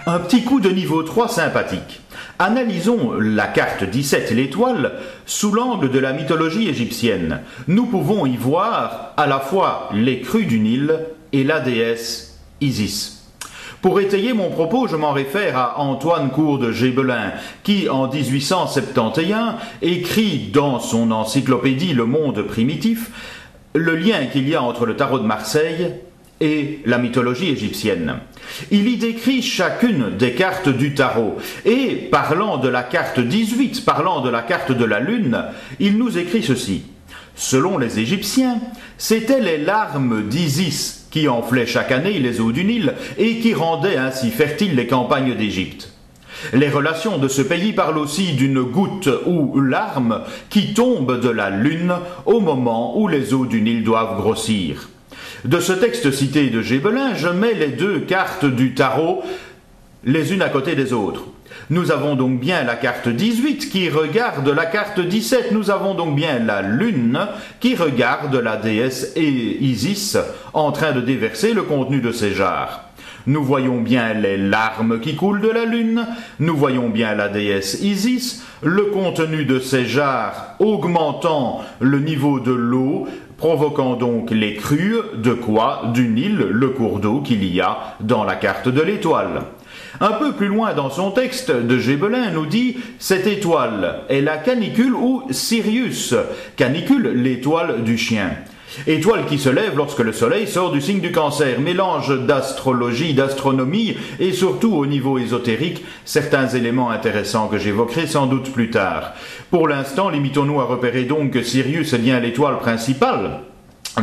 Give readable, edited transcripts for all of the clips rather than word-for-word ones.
Un petit coup de niveau 3 sympathique. Analysons la carte 17, l'étoile, sous l'angle de la mythologie égyptienne. Nous pouvons y voir à la fois les crues du Nil et la déesse Isis. Pour étayer mon propos, je m'en réfère à Antoine Court de Gébelin, qui, en 1871, écrit dans son encyclopédie Le Monde primitif le lien qu'il y a entre le tarot de Marseille et la mythologie égyptienne. Il y décrit chacune des cartes du tarot, et parlant de la carte 18, parlant de la carte de la lune, il nous écrit ceci. Selon les Égyptiens, c'étaient les larmes d'Isis qui enflaient chaque année les eaux du Nil et qui rendaient ainsi fertiles les campagnes d'Égypte. Les relations de ce pays parlent aussi d'une goutte ou larme qui tombe de la lune au moment où les eaux du Nil doivent grossir. De ce texte cité de Gébelin, je mets les deux cartes du tarot les unes à côté des autres. Nous avons donc bien la carte 18 qui regarde la carte 17. Nous avons donc bien la lune qui regarde la déesse Isis en train de déverser le contenu de ses jarres. Nous voyons bien les larmes qui coulent de la lune, nous voyons bien la déesse Isis, le contenu de ses jarres augmentant le niveau de l'eau, provoquant donc les crues de quoi? Du Nil, le cours d'eau qu'il y a dans la carte de l'étoile. Un peu plus loin dans son texte, de Gébelin nous dit « Cette étoile est la canicule ou Sirius, canicule l'étoile du chien ». Étoile qui se lève lorsque le soleil sort du signe du Cancer, mélange d'astrologie, d'astronomie et surtout au niveau ésotérique, certains éléments intéressants que j'évoquerai sans doute plus tard. Pour l'instant, limitons-nous à repérer donc que Sirius est bien l'étoile principale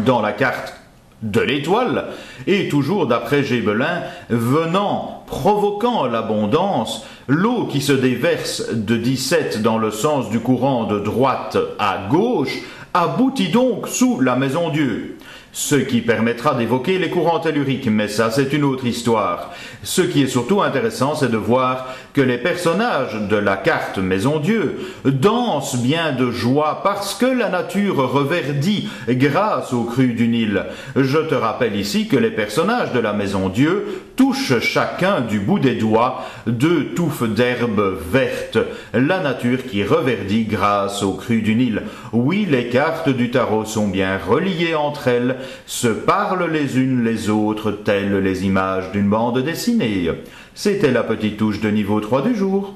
dans la carte de l'étoile, et toujours d'après Gébelin, venant, provoquant l'abondance, l'eau qui se déverse de 17 dans le sens du courant de droite à gauche, aboutit donc sous la maison Dieu. Ce qui permettra d'évoquer les courants telluriques, mais ça c'est une autre histoire. Ce qui est surtout intéressant, c'est de voir que les personnages de la carte Maison Dieu dansent bien de joie parce que la nature reverdit grâce aux crues du Nil. Je te rappelle ici que les personnages de la Maison Dieu touchent chacun du bout des doigts deux touffes d'herbe vertes, la nature qui reverdit grâce aux crues du Nil. Oui, les cartes du tarot sont bien reliées entre elles, se parlent les unes les autres, telles les images d'une bande dessinée. C'était la petite touche de niveau 3 du jour.